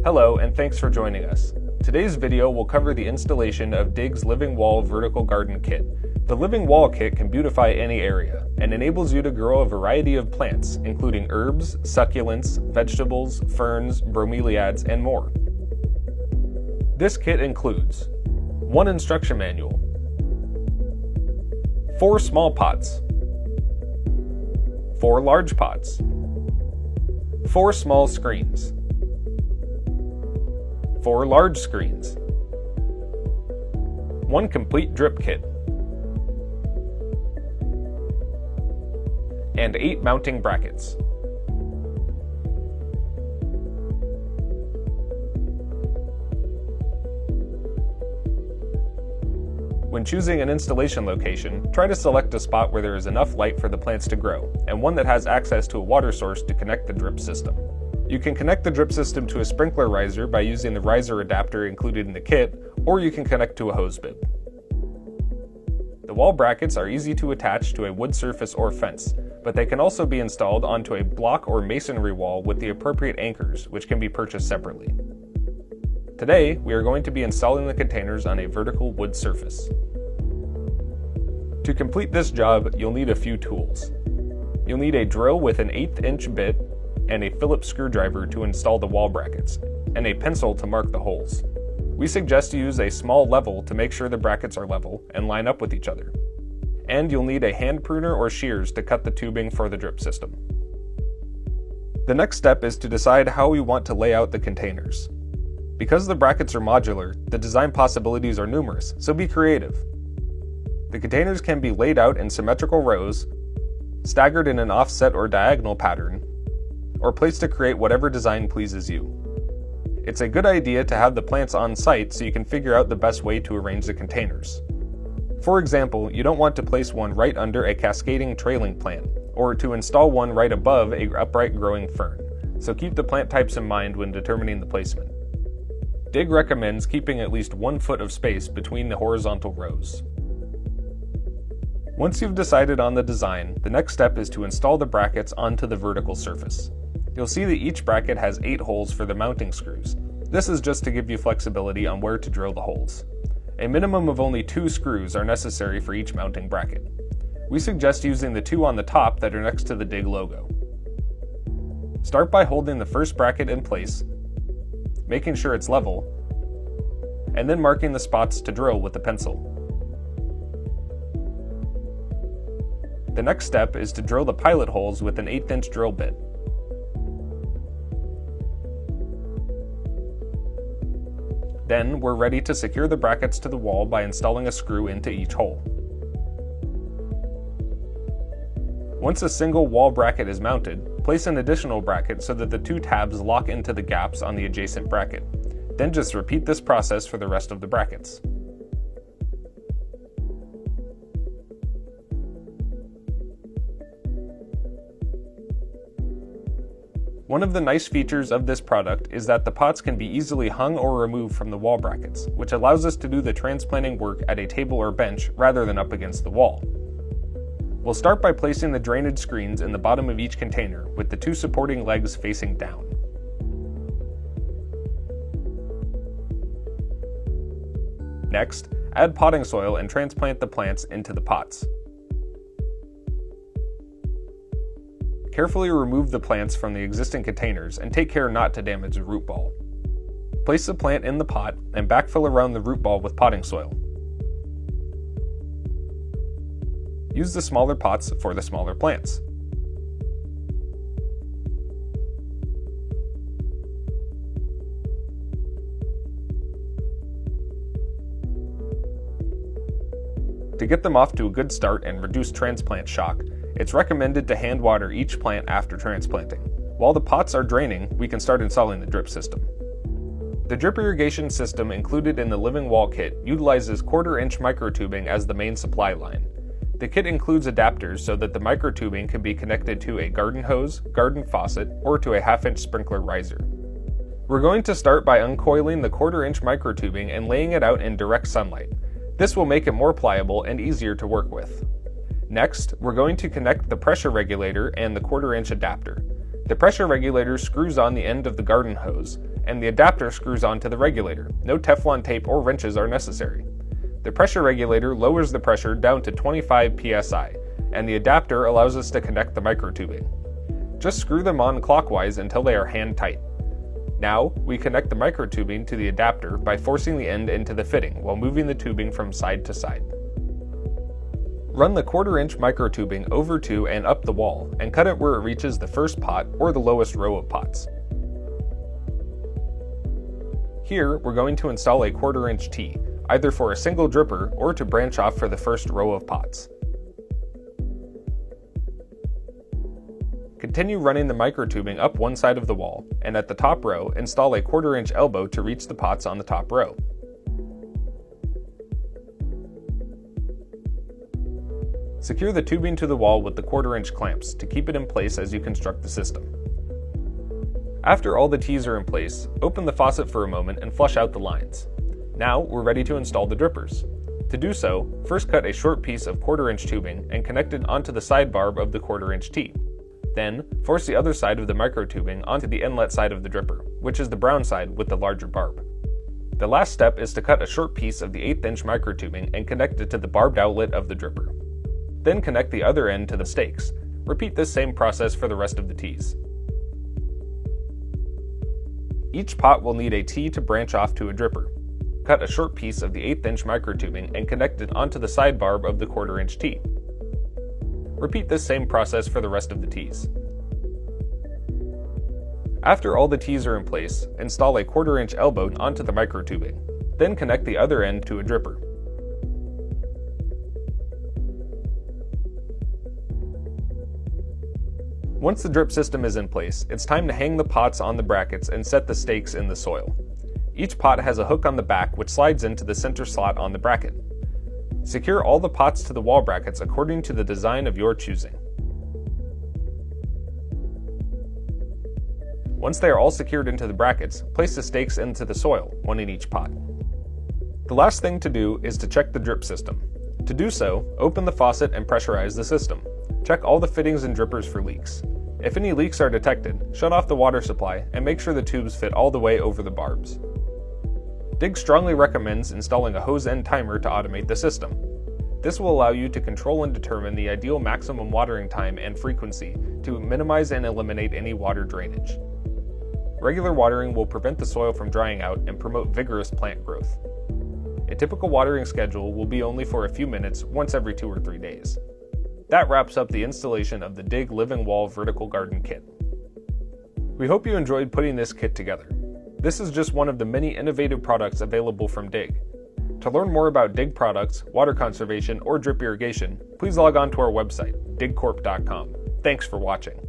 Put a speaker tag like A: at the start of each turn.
A: Hello, and thanks for joining us. Today's video will cover the installation of Dig's Living Wall Vertical Garden Kit. The Living Wall Kit can beautify any area and enables you to grow a variety of plants, including herbs, succulents, vegetables, ferns, bromeliads, and more. This kit includes 1 instruction manual, 4 small pots, 4 large pots, 4 small screens, 4 large screens, 1 complete drip kit, and 8 mounting brackets. When choosing an installation location, try to select a spot where there is enough light for the plants to grow, and one that has access to a water source to connect the drip system. You can connect the drip system to a sprinkler riser by using the riser adapter included in the kit, or you can connect to a hose bib. The wall brackets are easy to attach to a wood surface or fence, but they can also be installed onto a block or masonry wall with the appropriate anchors, which can be purchased separately. Today, we are going to be installing the containers on a vertical wood surface. To complete this job, you'll need a few tools. You'll need a drill with an 1/8 inch bit and a Phillips screwdriver to install the wall brackets, and a pencil to mark the holes. We suggest you use a small level to make sure the brackets are level and line up with each other. And you'll need a hand pruner or shears to cut the tubing for the drip system. The next step is to decide how we want to lay out the containers. Because the brackets are modular, the design possibilities are numerous, so be creative. The containers can be laid out in symmetrical rows, staggered in an offset or diagonal pattern, or placed to create whatever design pleases you. It's a good idea to have the plants on site so you can figure out the best way to arrange the containers. For example, you don't want to place one right under a cascading trailing plant, or to install one right above an upright growing fern, so keep the plant types in mind when determining the placement. Dig recommends keeping at least 1 foot of space between the horizontal rows. Once you've decided on the design, the next step is to install the brackets onto the vertical surface. You'll see that each bracket has 8 holes for the mounting screws. This is just to give you flexibility on where to drill the holes. A minimum of only 2 screws are necessary for each mounting bracket. We suggest using the 2 on the top that are next to the Dig logo. Start by holding the first bracket in place, making sure it's level, and then marking the spots to drill with a pencil. The next step is to drill the pilot holes with an 1/8 inch drill bit. Then we're ready to secure the brackets to the wall by installing a screw into each hole. Once a single wall bracket is mounted, place an additional bracket so that the 2 tabs lock into the gaps on the adjacent bracket. Then just repeat this process for the rest of the brackets. One of the nice features of this product is that the pots can be easily hung or removed from the wall brackets, which allows us to do the transplanting work at a table or bench rather than up against the wall. We'll start by placing the drainage screens in the bottom of each container with the 2 supporting legs facing down. Next, add potting soil and transplant the plants into the pots. Carefully remove the plants from the existing containers and take care not to damage the root ball. Place the plant in the pot and backfill around the root ball with potting soil. Use the smaller pots for the smaller plants. To get them off to a good start and reduce transplant shock, it's recommended to hand water each plant after transplanting. While the pots are draining, we can start installing the drip system. The drip irrigation system included in the Living Wall Kit utilizes 1/4 inch microtubing as the main supply line. The kit includes adapters so that the microtubing can be connected to a garden hose, garden faucet, or to a 1/2 inch sprinkler riser. We're going to start by uncoiling the 1/4 inch microtubing and laying it out in direct sunlight. This will make it more pliable and easier to work with. Next, we're going to connect the pressure regulator and the 1/4 inch adapter. The pressure regulator screws on the end of the garden hose, and the adapter screws onto the regulator. No Teflon tape or wrenches are necessary. The pressure regulator lowers the pressure down to 25 psi, and the adapter allows us to connect the microtubing. Just screw them on clockwise until they are hand tight. Now, we connect the microtubing to the adapter by forcing the end into the fitting while moving the tubing from side to side. Run the 1/4-inch microtubing over to and up the wall and cut it where it reaches the first pot or the lowest row of pots. Here, we're going to install a 1/4-inch T, either for a single dripper or to branch off for the first row of pots. Continue running the microtubing up one side of the wall, and at the top row, install a 1/4-inch elbow to reach the pots on the top row. Secure the tubing to the wall with the 1/4-inch clamps to keep it in place as you construct the system. After all the T's are in place, open the faucet for a moment and flush out the lines. Now we're ready to install the drippers. To do so, first cut a short piece of 1/4-inch tubing and connect it onto the side barb of the 1/4-inch T. Then, force the other side of the microtubing onto the inlet side of the dripper, which is the brown side with the larger barb. The last step is to cut a short piece of the 1/8-inch microtubing and connect it to the barbed outlet of the dripper. Then connect the other end to the stakes. Repeat this same process for the rest of the T's. Each pot will need a T to branch off to a dripper. Cut a short piece of the 1/8-inch microtubing and connect it onto the side barb of the 1/4-inch T. Repeat this same process for the rest of the T's. After all the T's are in place, install a 1/4-inch elbow onto the microtubing. Then connect the other end to a dripper. Once the drip system is in place, it's time to hang the pots on the brackets and set the stakes in the soil. Each pot has a hook on the back which slides into the center slot on the bracket. Secure all the pots to the wall brackets according to the design of your choosing. Once they are all secured into the brackets, place the stakes into the soil, one in each pot. The last thing to do is to check the drip system. To do so, open the faucet and pressurize the system. Check all the fittings and drippers for leaks. If any leaks are detected, shut off the water supply and make sure the tubes fit all the way over the barbs. DIG strongly recommends installing a hose end timer to automate the system. This will allow you to control and determine the ideal maximum watering time and frequency to minimize and eliminate any water drainage. Regular watering will prevent the soil from drying out and promote vigorous plant growth. A typical watering schedule will be only for a few minutes once every 2 or 3 days. That wraps up the installation of the DIG Living Wall Vertical Garden Kit. We hope you enjoyed putting this kit together. This is just one of the many innovative products available from DIG. To learn more about DIG products, water conservation, or drip irrigation, please log on to our website, digcorp.com. Thanks for watching.